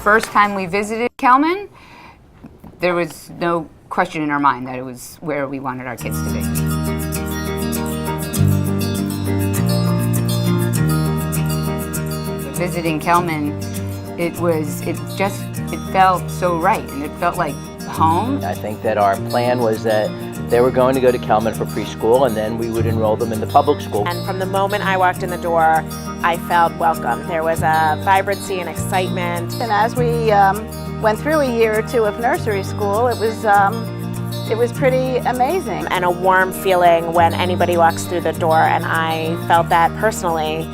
first time we visited Kelman, there was no question in our mind that it was where we wanted our kids to be. Visiting Kelman, it felt so right, and it felt like home. I think that our plan was that they were going to go to Kelman for preschool, and then we would enroll them in the public school. And from the moment I walked in the door, I felt welcome. There was a vibrancy and excitement. And as we went through a year or two of nursery school, it was pretty amazing. And a warm feeling when anybody walks through the door, and I felt that personally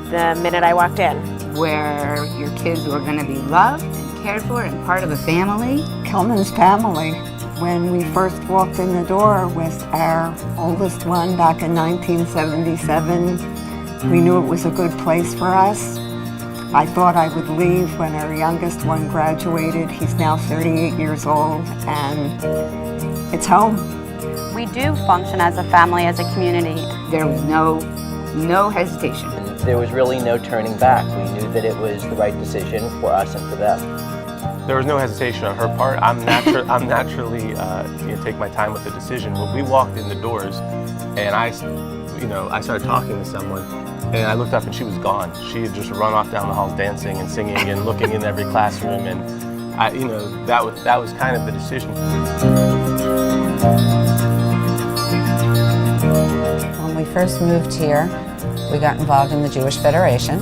the minute I walked in. Where your kids were going to be loved and cared for and part of a family. Kelman's family. When we first walked in the door with our oldest one back in 1977, we knew it was a good place for us. I thought I would leave when our youngest one graduated. He's now 38 years old, and it's home. We do function as a family, as a community. There was no hesitation. There was really no turning back. We knew that it was the right decision for us and for them. There was no hesitation on her part. I'm naturally take my time with the decision. When we walked in the doors, and I started talking to someone, and I looked up and she was gone. She had just run off down the halls dancing and singing and looking in every classroom, and that was kind of the decision. When we first moved here, we got involved in the Jewish Federation,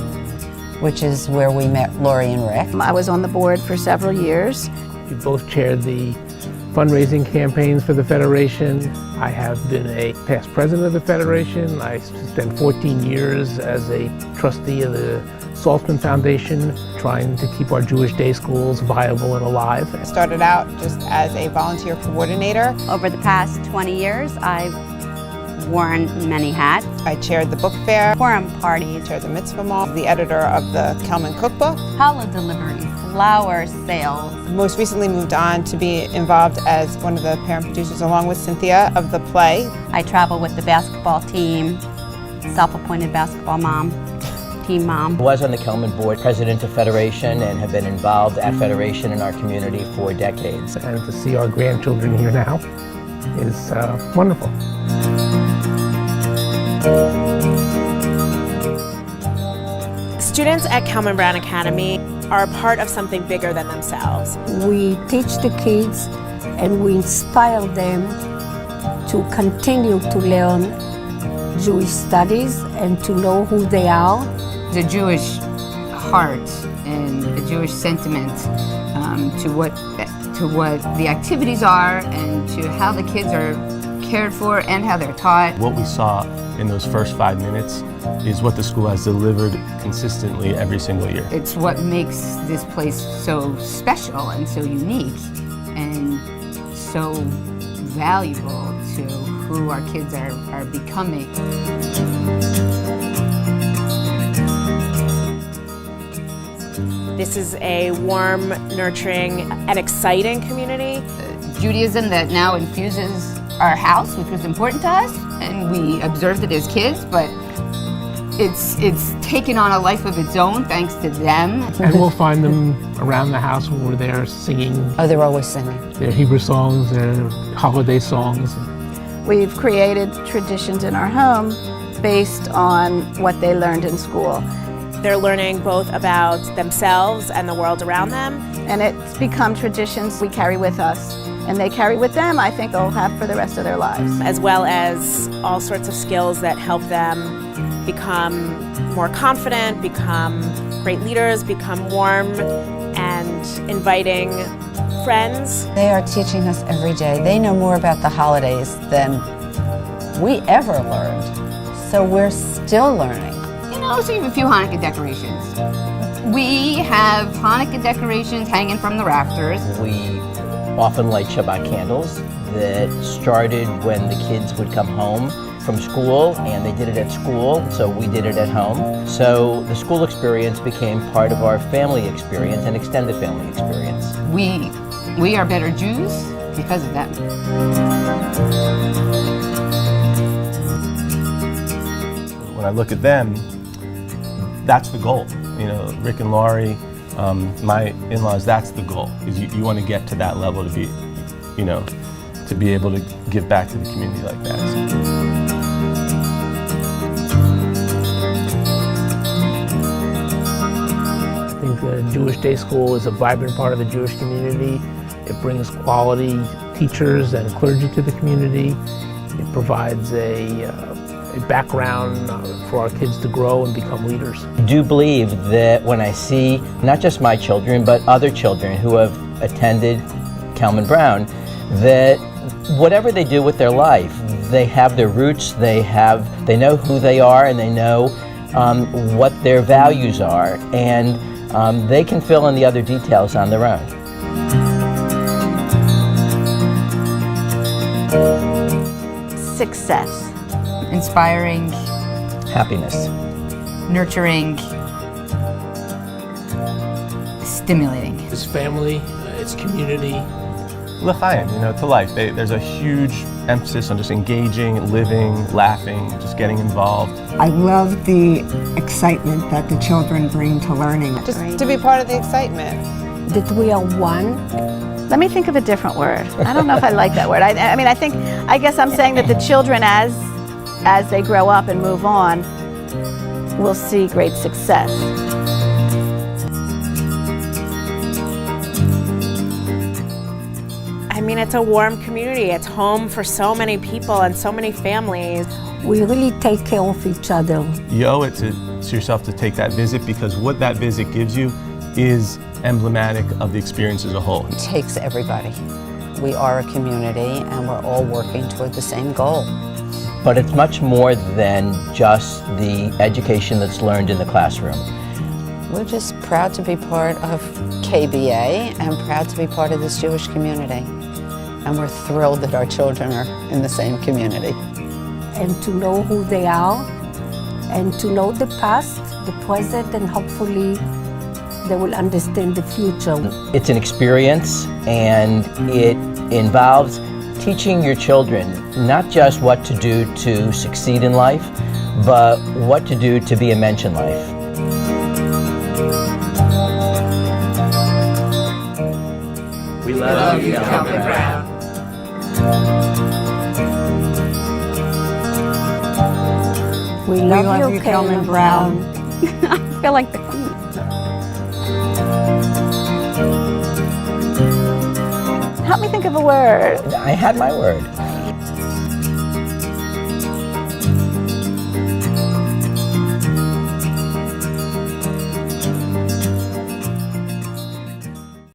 which is where we met Lori and Rick. I was on the board for several years. We both chaired the fundraising campaigns for the Federation. I have been a past president of the Federation. I spent 14 years as a trustee of the Saltzman Foundation, trying to keep our Jewish day schools viable and alive. I started out just as a volunteer coordinator. Over the past 20 years, I've worn many hats. I chaired the book fair, Purim parties, chaired the mitzvah mall, the editor of the Kelman cookbook, challah deliveries, flower sales. Most recently moved on to be involved as one of the parent producers along with Cynthia of the play. I travel with the basketball team, self-appointed basketball mom, team mom. I was on the Kelman board, president of Federation, and have been involved at Federation in our community for decades. And to see our grandchildren here now is wonderful. Students at Kelman Brown Academy are a part of something bigger than themselves. We teach the kids and we inspire them to continue to learn Jewish studies and to know who they are. The Jewish heart and the Jewish sentiment to what the activities are and to how the kids are cared for and how they're taught. What we saw in those first 5 minutes is what the school has delivered consistently every single year. It's what makes this place so special and so unique and so valuable to who our kids are becoming. This is a warm, nurturing, and exciting community. Judaism that now infuses our house, which was important to us, and we observed it as kids, but it's taken on a life of its own thanks to them. And we'll find them around the house when we're there singing. Oh, they're always singing. Their Hebrew songs, their holiday songs. We've created traditions in our home based on what they learned in school. They're learning both about themselves and the world around them. And it's become traditions we carry with us. And they carry with them, I think they'll have for the rest of their lives. As well as all sorts of skills that help them become more confident, become great leaders, become warm and inviting friends. They are teaching us every day. They know more about the holidays than we ever learned. So we're still learning. So you have a few Hanukkah decorations. We have Hanukkah decorations hanging from the rafters. We often light Shabbat candles that started when the kids would come home from school, and they did it at school, so we did it at home. So the school experience became part of our family experience and extended family experience. We are better Jews because of them. When I look at them, that's the goal. Rick and Laurie My in-laws, that's the goal, is you want to get to that level to be, you know, to be able to give back to the community like that. I think the Jewish Day School is a vibrant part of the Jewish community. It brings quality teachers and clergy to the community. It provides a background for our kids to grow and become leaders. I do believe that when I see not just my children, but other children who have attended Kalman Brown, that whatever they do with their life, they have their roots, they know who they are, and they know what their values are, and they can fill in the other details on their own. Success. Inspiring, Happiness. nurturing, stimulating. It's family, it's community. L'chaim, you know, to life. There's a huge emphasis on just engaging, living, laughing, just getting involved. I love the excitement that the children bring to learning. Just to be part of the excitement. That we are one. Let me think of a different word. I don't know if I like that word. I guess I'm saying that the children, as they grow up and move on, will see great success. I mean, it's a warm community. It's home for so many people and so many families. We really take care of each other. You owe it to yourself to take that visit, because what that visit gives you is emblematic of the experience as a whole. It takes everybody. We are a community and we're all working toward the same goal. But it's much more than just the education that's learned in the classroom. We're just proud to be part of KBA and proud to be part of this Jewish community. And we're thrilled that our children are in the same community. And to know who they are, and to know the past, the present, and hopefully they will understand the future. It's an experience, and it involves teaching your children not just what to do to succeed in life, but what to do to be a mensch in life. We love you, Kalman Brown. We love you, Kalman Brown. I feel like the queen. Help me think of a word. I had my word.